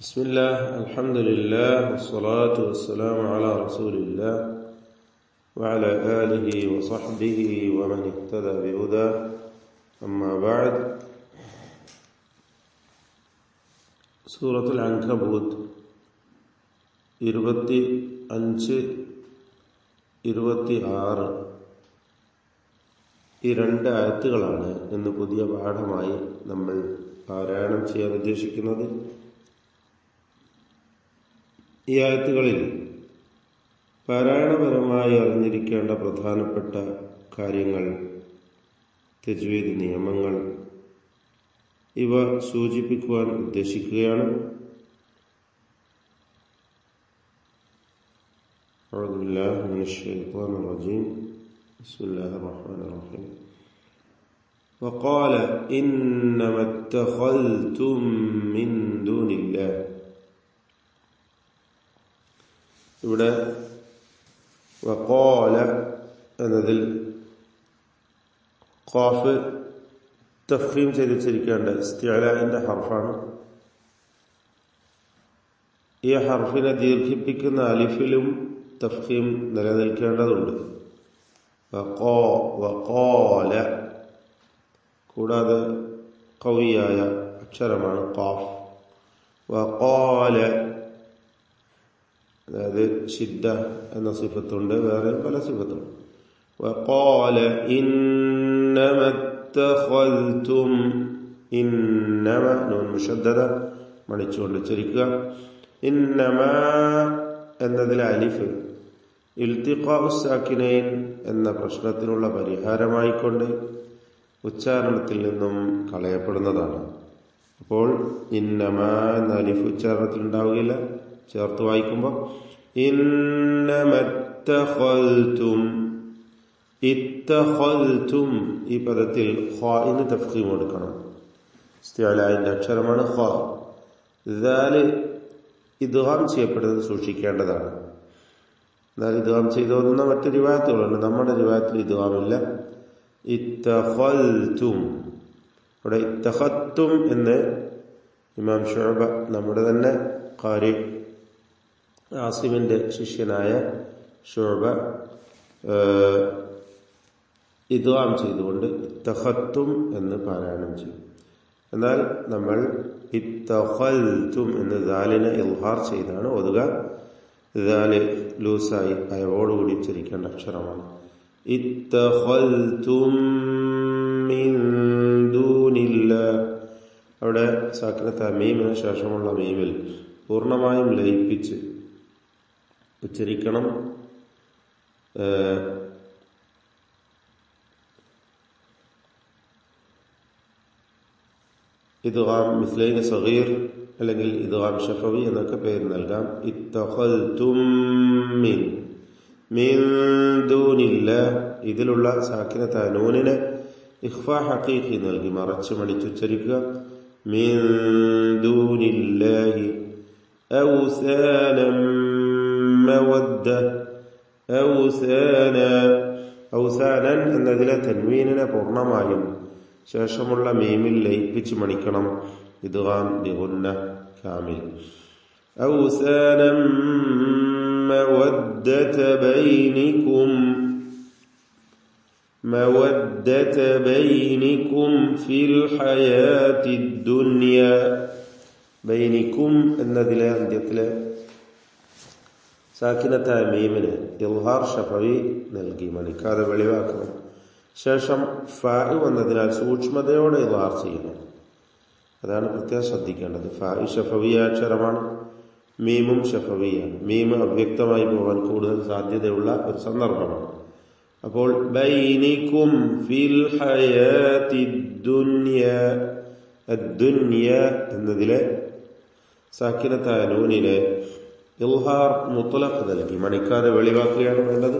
بسم الله الحمد لله والصلاة والسلام على رسول الله وعلى آله وصحبه ومن اهتدى بهداه أما بعد سورة العنكبوت 25, 26 ഈ രണ്ട് ആയത്തുകളാണ് ഇന്ന് പുതിയ പാഠമായി നമ്മൾ പാരായണം ചെയ്യാൻ ഉദ്ദേശിക്കുന്നത്. ഈ ആയത്തുകളിൽ പാരായണപരമായി അറിഞ്ഞിരിക്കേണ്ട പ്രധാനപ്പെട്ട കാര്യങ്ങൾ, തജ്വീദ് നിയമങ്ങൾ, ഇവ സൂചിപ്പിക്കുവാൻ ഉദ്ദേശിക്കുകയാണ്. أعوذ بالله من الشيطان الرجيم بسم الله الرحمن الرحيم وقال إنما اتخذتم من دون الله. ഇവിടെ വഖാല എന്നതിൽ ഖാഫ് തഫ്ഖീം ചെയ്തിരിക്കേണ്ട ഇസ്തിഅലാഇന്റെ ഹർഫാണ്. ഈ ഹർഫിനെ ദീർഘിപ്പിക്കുന്ന അലിഫിലും തഫ്ഖീം നിലനിൽക്കേണ്ടതുണ്ട്. വഖാല. കൂടാതെ ഖവിയായ അക്ഷരമാണ് ഖാഫ്. വഖാല, അതായത് ഷിദ്ദ എന്ന സിഫത്തുണ്ട്, വേറെ പല സിഫത്തുണ്ട്. വഖാല ഇന്നമ ഇത്തഖൽതും, ഇന്നമ നൂൻ മുശദ്ദദ മണിച്ചുകൊണ്ട് ഉച്ചരിക്കുക. ഇന്നമ എന്നതിലെ അലിഫ് ഇൽതിഖാഉ സാക്കിനൈൻ എന്ന പ്രശ്നത്തിനുള്ള പരിഹാരമായിക്കൊണ്ട് ഉച്ചാരണത്തിൽ നിന്നും കളയപ്പെടുന്നതാണ്. അപ്പോൾ ഇന്നമ എന്ന അലിഫ് ഉച്ചാരണത്തിൽ ഉണ്ടാവുകയില്ല, ചേർത്ത് വായിക്കുമ്പോൾ ഇന്നമത്തഖൽതും, ഇത്തഖൽതും ഈ പദത്തിൽ ഖാഇന് തഫ്ഖീം കൊടുക്കണം. ഇസ്തിഅലാഇന്റെ അക്ഷരമാണ് ഖാ. ദാൽ ഇദ്ഗാം ചെയ്യപ്പെടുന്നത് സൂക്ഷിക്കേണ്ടതാണ്. എന്നാൽ ഇദ്ഗാം ചെയ്തോന്ന മറ്റു റിവായത്തുകളുണ്ട്, നമ്മുടെ റിവായത്തിൽ ഇദ്ഗാമില്ല. ഇത്തഖൽതും, ഇവിടെ ഇത്തഖത്തും എന്ന് ഇമാം ശുഅബ, നമ്മുടെ തന്നെ ഖാരി ആസിമിന്റെ ശിഷ്യനായ ശുഅബ ഇദ്ഗാം ചെയ്തുകൊണ്ട് ഇത്തഖത്തും എന്ന് പാരായണം ചെയ്യും. എന്നാൽ നമ്മൾ ഇത്തഖൽതും എന്ന് ദാലിനെ ഇൽഹാർ ചെയ്താണ് ഓതുക. ദാല് ലൂസായി അയവോടുകൂടി ഉച്ചരിക്കേണ്ട അക്ഷരമാണ്. ഇത്തഖൽതും മിൻ ദൂനില്ലാഹ്. അവിടെ സാക്കിനത്ത മീമിന് ശേഷമുള്ള മീമിൽ പൂർണ്ണമായും ലയിപ്പിച്ച് ഉച്ചരിക്കണം. ഇദ്ഗാം മിസ്ലൈൻ സഗീർ അല്ലെങ്കിൽ ഇദ്ഗാം ശഫവി എന്നൊക്കെ പേര് നൽകാം. ഇത്തഖൽതും മിൻ ദൂനില്ലാഹ്, ഇതിലുള്ള സാക്കിനത്ത നൂനിന് ഇഖ്ഫാ ഹഖീഖി നൽകി മറച്ച് മടിച്ചുച്ചരിക്കുക. മിൻ ദൂനില്ലാഹി ഔസാനം മവദ്ദ. ഔസാനൻ എന്നതിലെ തൻവീനിനെ പൂർണ്ണമായും ശേഷമുള്ള മീമിൽ ലയിപ്പിച്ച് മണിക്കണം. ഇദ്ഗാം ബിഗുന്ന കാമിൽ. ഔസാനം മവദ്ദത ബൈനികും, മവദ്ദത ബൈനികും ഫിൽ ഹയാത്തി ദുനിയ. ബൈനിക്കും എന്നതിലെ അന്ത്യത്തിലെ സാക്കിനത്തായ മീമിന് ഇൽഹാർ ഷഫവി നൽകി മണിക്കാതെ വെളിവാക്കണം. ശേഷം ഫാ വന്നതിനാൽ സൂക്ഷ്മതയോടെ ഇൽഹാർ ചെയ്യണം. അതാണ് പ്രത്യേകം ശ്രദ്ധിക്കേണ്ടത്. ഫാ ഷഫവിയ അക്ഷരമാണ്, മീമും ഷഫവിയാണ്. മീമ് അവ്യക്തമായി പോകാൻ കൂടുതൽ സാധ്യതയുള്ള ഒരു സന്ദർഭമാണ്. അപ്പോൾ ബൈനിക്കും ഫിൽ ഹയാത്തി ദുനിയ, അദ്ദുനിയ എന്നതിലെ സാക്കിനത്തായ നൂനിനെ ഇൽഹാർ മുത്ലഖ് നൽകി മണിക്കാതെ വെളിവാക്കുകയാണ് വേണ്ടത്.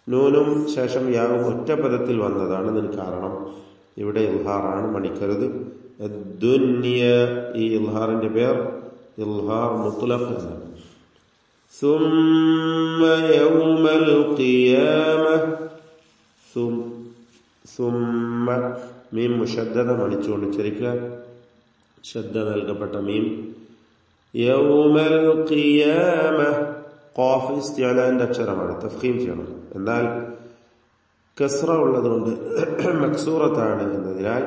നൂനും ശേഷം യാവും ഒറ്റ പദത്തിൽ വന്നതാണ് ഇതിന് കാരണം. ഇവിടെ ഇൽഹാറാണ്, മണിക്കരുത്. അദ്ദുനിയ, ഈ ഇൽഹാറിന്റെ പേർ ഇൽഹാർ മുത്ലഖ് എന്നാണ്. സുമ്മ യൗമൽ ഖിയാമ, സുമ്മ മീം മുശദ്ദദ മണിച്ചുകൊണ്ട് ഉച്ചരിക്കുക. ശദ്ദ നൽകപ്പെട്ട മീം. യൗമൽ ഖിയാമ ഖാഫ് ഇസ്തിഅലാന്റെ അക്ഷരമാണ്, തഫ്ഖീം ചെയ്യണം. എന്നാൽ കസ്റ ഉള്ളതുകൊണ്ട് മക്സൂറത്താണ് എന്നതിനാൽ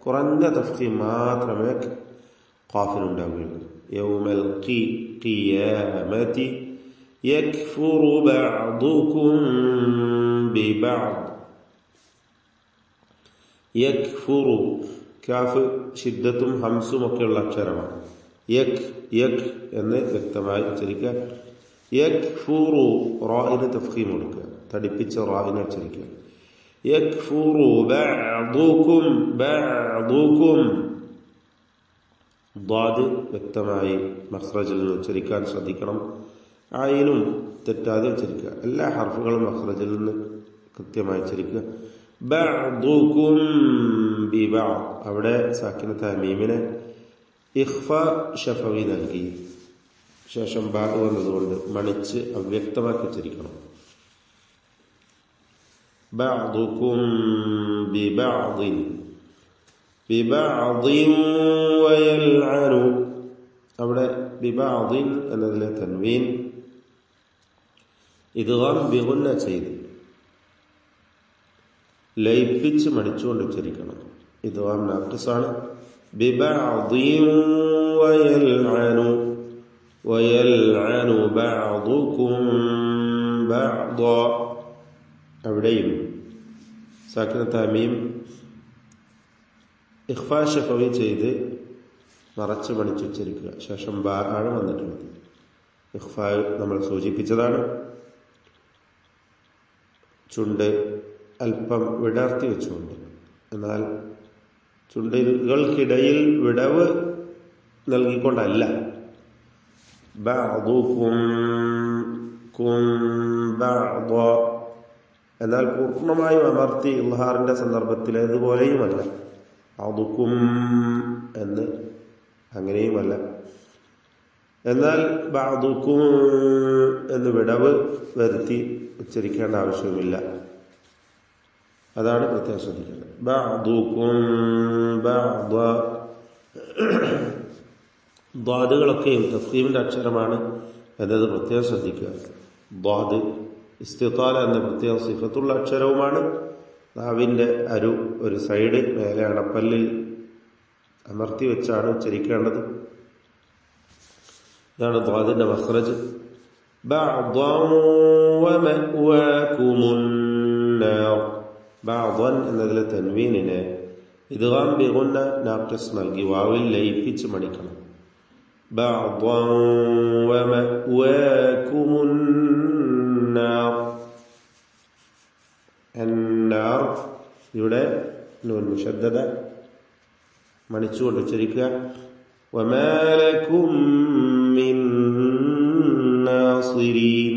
കുറഞ്ഞ തഫ്ഖീം മാത്രമേ ഖാഫിനുണ്ടാവുകയുള്ളൂ. യൗമൽ ഖിയാമത്തി യക്ഫുറു ബഅദുകും ബിബഅദ്. യക്ഫുറു കാഫ് ഷിദ്ദത്തും ഹംസും ഒക്കെയുള്ള അക്ഷരമാണ്. യക് യക് എന്ന് വ്യക്തമായി ഉച്ചരിക്കുക. യക്ഫുറു റാഇന് തഫ്ഖീം കൊടുക്കുക, തടിപ്പിച്ച റാഇനെ ഉച്ചരിക്കുക. യക്ഫുറു ബഅദുകും ബഅദുകും. ദ്വാദ് വ്യക്തമായി മഖ്റജിൽ നിന്ന് ഉച്ചരിക്കാൻ ശ്രദ്ധിക്കണം. ആയിനും തെറ്റാതെ ഉച്ചരിക്കുക. എല്ലാ ഹർഫുകളും മഖ്റജിൽ നിന്ന് കൃത്യമായി ഉച്ചരിക്കുക. ബഅദുകും ബിബഅദ്. അവിടെ സാക്കിനത്തായ മീമിനെ ഇഖ്ഫ ശഫവി നൽകി ശേഷം ബാ വന്നതുകൊണ്ട് മണിച്ച് അവ്യക്തമാക്കി ഉച്ചരിക്കണം. ബഅദുകും ബിബഅദിൻ ബിബഅദിൻ വയൽഅനു. അവിടെ ബിബഅദിൻ എന്നതിലെ തൻവീൻ ഇദ്ഗാം ബിഗുന്ന ചെയ്ത് ലയിപ്പിച്ച് മണിച്ചുകൊണ്ട് ഉച്ചരിക്കണം. ഇദ്ഗാം നാഖിസാണ്. ബിബഅദിൻ വയൽഅനു വയൽഅനു ബഅദുകും ബഅദ. അവിടെയും സാക്കിനത്തായ മീം ഇഖ്ഫാ ശഫവി ചെയ്ത് മറച്ച് മണിച്ചുച്ചരിക്കുക. ശേഷം ബാ ആണ് വന്നിട്ടുള്ളത്. ഇഖ്ഫാ നമ്മൾ സൂചിപ്പിച്ചതാണ്. ചുണ്ട് അല്പം വിടർത്തി വെച്ചുകൊണ്ട്, എന്നാൽ ചുണ്ടുകൾക്കിടയിൽ വിടവ് നൽകിക്കൊണ്ടല്ല. ബഅദുകും കും ബഅദ. എന്നാൽ പൂർണ്ണമായും അമർത്തി ഇൽഹാറിന്റെ സന്ദർഭത്തിലേതുപോലെയുമല്ല. ബഅദുകും എന്ന് അങ്ങനെയുമല്ല. എന്നാൽ ബഅദുകും എന്ന് വിടവ് വരുത്തി ഉച്ചരിക്കേണ്ട ആവശ്യവുമില്ല. അതാണ് പ്രത്യേകം ശ്രദ്ധിക്കേണ്ടത്. ബഅദുകും ബഅദ. ദ്വാദുകളൊക്കെയും തഫ്ഖീമിന്റെ അക്ഷരമാണ് എന്നത് പ്രത്യേകം ശ്രദ്ധിക്കുക. ദ്വാദ് ഇസ്തിത്താല എന്ന പ്രത്യേക സിഫത്തുള്ള അക്ഷരവുമാണ്. നാവിന്റെ ഒരു സൈഡ് മേലെ അണപ്പല്ലിൽ അമർത്തി വെച്ചാണ് ഉച്ചരിക്കേണ്ടത്. ഇതാണ് ദ്വാദിന്റെ മഖ്റജ്. ബഅദൻ വമഅവാകുമുൻ നാർ. ബഅദൻ എന്നതിലെ തൻവീനിനെ ഇദ്ഗാം ബിഗുന്ന നാഖിസ് നൽകി വാവിൽ ലയിപ്പിച്ച് മണിക്കണം. ബഅദൻ വമഅവാകുമുൻ നാർ. അന്നാർ. ഇവിടെ നൂൻ മുശദ്ദദ മണിച്ചുകൊണ്ട് ഉച്ചരിക്കുക. വമാ ലകും മിൻ നാസിരീൻ.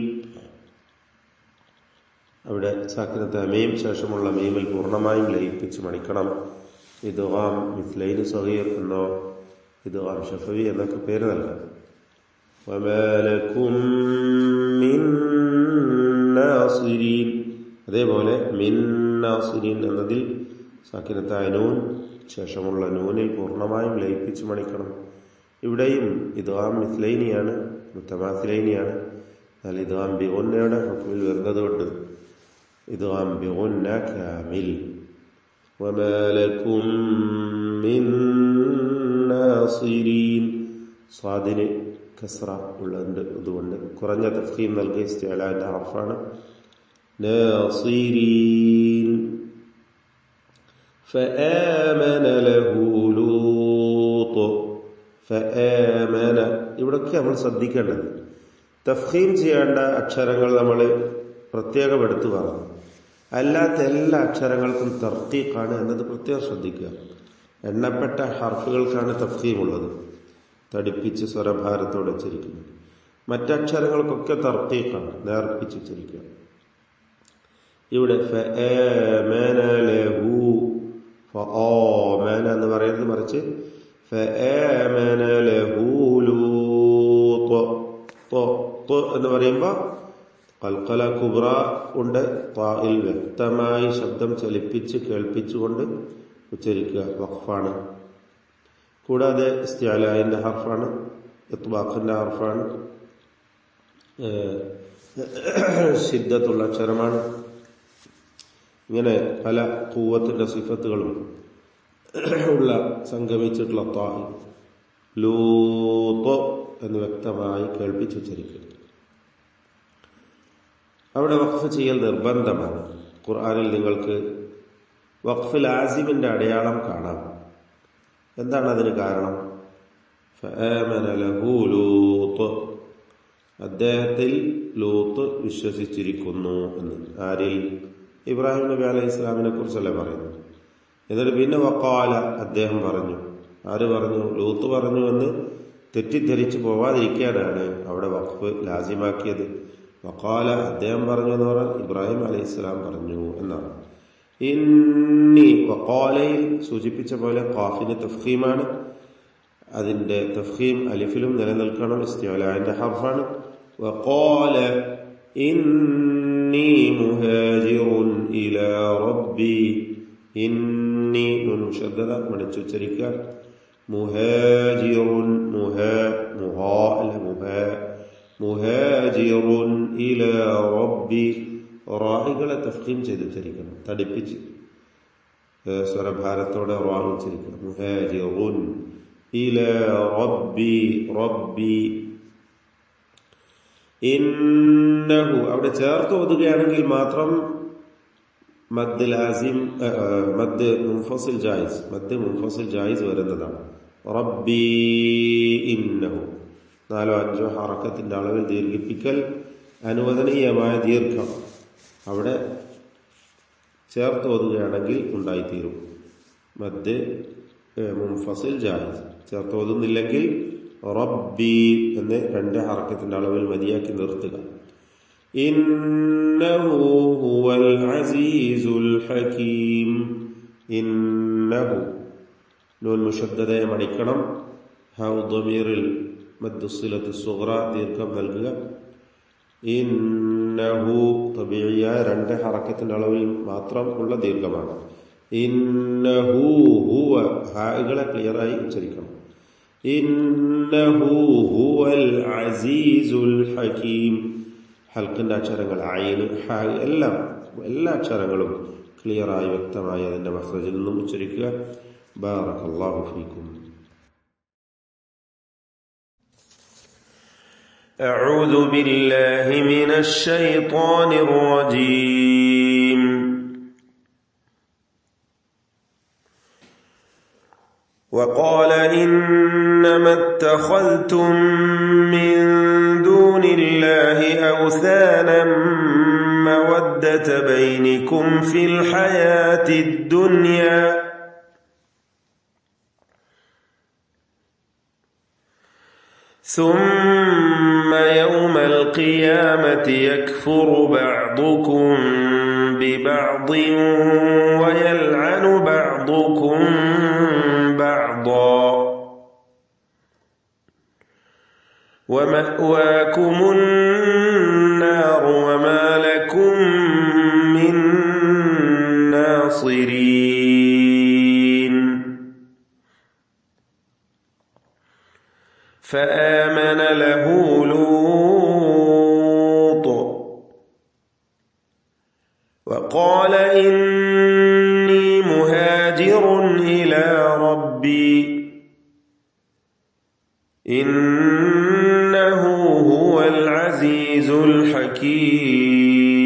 അവിടെ സാക്കിനത്തായ മീം ശേഷമുള്ള മീമിൽ പൂർണ്ണമായും ലയിപ്പിച്ച് മണിക്കണം. ഇദ്ഗാം മിസ്ലൈൻ സഗീർ എന്നോ ഇദ്ഗാം ശഫവി എന്നൊക്കെ പേര് നൽകാം. വമാ ലകും മിൻ നാസിരീൻ. അതേപോലെ മിൻ നാസിരീൻ എന്നതിൽ സാക്കിനത്തായ നൂൻ ശേഷമുള്ള നൂനിൽ പൂർണ്ണമായും ലയിപ്പിച്ച് മണിക്കണം. ഇവിടെയും ഇദ്ഗാം മിസ്ലൈനിയാണ്, മുത്തമാസിലൈനിയാണ്. എന്നാൽ ഇദ്ഗാം ബിഗുന്നയുടെ ഹുക്മിൽ വരുന്നതുകൊണ്ട് ഇദ്ഗാം ബിഗുന്ന കാമിൽ. വമാ ലകും മിൻ നാസിരീൻ. സ്വാദിന് കസ്റ ഉള്ളത് അതുകൊണ്ട് കുറഞ്ഞ തഫ്ഖീം നൽകിയ ഇസ്തിഅലാന്റെ ഹർഫാണ് നാസിരീൻ. ഫആമന ലഹു ലൂത്ത്. ഫആമന. ഇവിടൊക്കെ നമ്മൾ ശ്രദ്ധിക്കേണ്ടത് തഫ്ഖീം ചെയ്യേണ്ട അക്ഷരങ്ങൾ നമ്മൾ പ്രത്യേകം എടുത്തു പറഞ്ഞു. അല്ലാത്ത എല്ലാ അക്ഷരങ്ങൾക്കും തർത്തീഖാണ് എന്നത് പ്രത്യേകം ശ്രദ്ധിക്കുക. എണ്ണപ്പെട്ട ഹർഫുകൾക്കാണ് തഫ്ഖീം ഉള്ളത്, തടിപ്പിച്ച് സ്വരഭാരത്തോടെ ഉച്ചരിക്കുന്നത്. മറ്റക്ഷരങ്ങൾക്കൊക്കെ തർത്തീഖാണ്, നേർപ്പിച്ച് ഉച്ചരിക്കുക. ഇവിടെ ഫആമന ലഹു ഫആമന എന്ന് പറയുന്നത് മറിച്ച് ഫആമന ലഹു ലൂത്ത് എന്ന് പറയുമ്പോൾ ഖൽഖല കുബ്ര ഉണ്ട്. ത്വായിൽ വ്യക്തമായി ശബ്ദം ചലിപ്പിച്ച് കേൾപ്പിച്ചുകൊണ്ട് ഉച്ചരിക്കുക വഖഫാണ്. കൂടാതെ ഇസ്തിഅലാഇന്റെ ഹർഫാണ്, ഇത്ബാഖിന്റെ ഹർഫാണ്, ശിദ്ദത്തുള്ള അക്ഷരമാണ്. ഇങ്ങനെ പല ഖുവ്വത്തിന്റെ സിഫത്തുകളും ഉള്ള സംഗമിച്ചിട്ടുള്ള താഹ് ലൂത്ത് എന്ന് വ്യക്തമായി കേൾപ്പിച്ചുച്ചരിക്കുക. അവിടെ വഖഫ് ചെയ്യൽ നിർബന്ധമാണ്. ഖുർആനിൽ നിങ്ങൾക്ക് വഖഫ് ലാസിമിന്റെ അടയാളം കാണാം. എന്താണ് അതിന് കാരണം? ഫആമന ലഹു ലൂത്ത്, അദ്ദേഹത്തിൽ ലൂത്ത് വിശ്വസിച്ചിരിക്കുന്നു എന്ന്. ആരിൽ? ഇബ്രാഹിം നബി അലൈഹി ഇസ്ലാമിനെ കുറിച്ചല്ലേ പറയുന്നത്. എന്നിട്ട് പിന്നെ വഖാല, അദ്ദേഹം പറഞ്ഞു. ആര് പറഞ്ഞു? ലൂത്ത് പറഞ്ഞു എന്ന് തെറ്റിദ്ധരിച്ചു പോവാതിരിക്കാനാണ് അവിടെ വഖഫ് ലാസിമാക്കിയത്. വഖാല, അദ്ദേഹം പറഞ്ഞു എന്ന് പറഞ്ഞാൽ ഇബ്രാഹിം അലൈഹി ഇസ്ലാം പറഞ്ഞു എന്നാണ്. ഇന്നി, വഖാലയിൽ സൂചിപ്പിച്ച പോലെ ഖാഫിന് തഫ്ഖീമാണ്. അതിന്റെ തഫ്ഖീം അലിഫിലും നിലനിൽക്കണം. ഇസ്തിഅലാഇന്റെ ഹർഫാണ്. വഖാല ഇന്നി മുഹാജിറുൻ ഇലാ റബ്ബി. ഇന്നി നൂൻ മുശദ്ദദ മണിച്ചുച്ചരിക്കുക. മുഹാജിറുൻ, മുഹാജിറുൻ ഇലാ റബ്ബി. റാഹികളെ തഫ്ഖീം ചെയ്തുച്ചരിക്കണം, തടിപ്പിച്ച് സ്വരഭാരത്തോടെ റാഹ് ഉച്ചരിക്കണം. മുഹാജിറുൻ ഇലാ റബ്ബി, റബ്ബി. ഇന്നഹു അവിടെ ചേർത്ത് ഓതുകയാണെങ്കിൽ മാത്രം മദ് ലാസിം, മദ് മുൻഫസിൽ ജായിസ് വരുന്നതാണ്. റബ്ബി ഇന്നഹു 4-5 ഹറക്കത്തിന്റെ അളവിൽ ദീർഘിപ്പിക്കൽ അനുവദനീയമായ ദീർഘം അവിടെ ചേർത്ത് ഓതുകയാണെങ്കിൽ ഉണ്ടായിത്തീരും. മദ് മുൻഫസിൽ ജായിസ്. ചേർത്ത് ഓതുന്നില്ലെങ്കിൽ റബ്ബി എന്ന് 2 ഹറക്കത്തിന്റെ അളവിൽ മതിയാക്കി നിർത്തുക. ഇന്നഹു ഹുവൽ അസീസുൽ ഹകീം. ഇന്നഹു നൂൻ മുശദ്ദദയെ മണിക്കണം. ഹൗ ദമീറിൽ മദ്ദു സിലത്ത് സുഗ്റ ദീർഘം നൽകുക. ഇന്നഹു തബീഇയായ 2 ഹറക്കത്തിന്റെ അളവിൽ മാത്രം ഉള്ള ദീർഘമാണ്. ഇന്നഹു ഹുവ, ഹാകളെ ക്ലിയറായി ഉച്ചരിക്കണം. ഇന്നഹു ഹുവൽ അസീസുൽ ഹകീം. ഹൽക്കിന്റെ അക്ഷരങ്ങൾ ഐന്, ഹ, എല്ലാ അക്ഷരങ്ങളും ക്ലിയറായി വ്യക്തമായി അതിന്റെ മഖ്റജിൽ നിന്നും ഉച്ചരിക്കുക. ബാറകല്ലാഹു ഫീക്കും. أعوذ بالله من الشيطان الرجيم. وقال إنما اتخذتم من دون الله أوثانا مودة بينكم في الحياة الدنيا ثم يوم القيامة يكفر بعضكم ببعض ويلعن بعضكم بعضا ومأواكم النار وما لكم من ناصرين. فآمن له لوط وقال إني مهاجر إلى ربي إنه هو العزيز الحكيم.